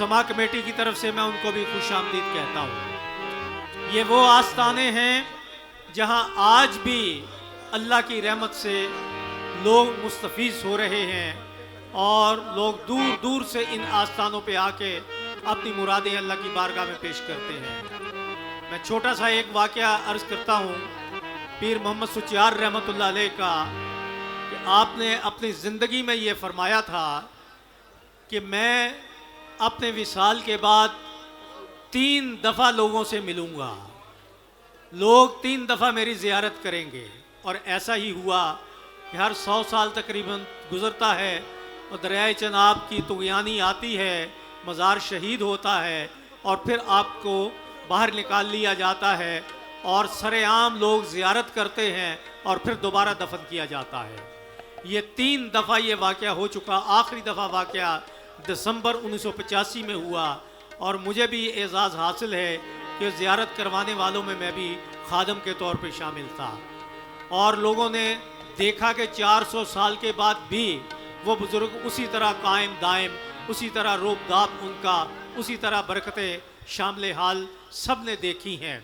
तमा कमेटी की तरफ से मैं उनको भी खुशामदीद कहता हूँ। ये वो आस्थाने हैं जहाँ आज भी अल्लाह की रहमत से लोग मुस्तफ़ीज़ हो रहे हैं और लोग दूर दूर से इन आस्थानों पे आके अपनी मुरादें अल्लाह की बारगाह में पेश करते हैं। मैं छोटा सा एक वाक़या अर्ज़ करता हूँ पीर मोहम्मद सुचियार रहमतुल्लाह अलैह का, कि आपने अपनी ज़िंदगी में ये फरमाया था कि मैं अपने विसाल के बाद 3 दफ़ा लोगों से मिलूँगा, लोग 3 दफ़ा मेरी ज़ियारत करेंगे। और ऐसा ही हुआ कि हर 100 साल तकरीबन गुज़रता है और दरियाए चनाब की तुग़यानी आती है, मज़ार शहीद होता है और फिर आपको बाहर निकाल लिया जाता है और सरेआम लोग ज़ियारत करते हैं और फिर दोबारा दफन किया जाता है। ये 3 दफ़ा ये वाक़या हो चुका। आखिरी दफ़ा वाक़या दिसंबर 1985 में हुआ और मुझे भी एज़ाज़ हासिल है कि ज़ियारत करवाने वालों में मैं भी खादम के तौर पे शामिल था। और लोगों ने देखा कि 400 साल के बाद भी वो बुज़ुर्ग उसी तरह कायम दायम, उसी तरह रोब दाब उनका, उसी तरह बरकतें शामिल हाल सब ने देखी हैं।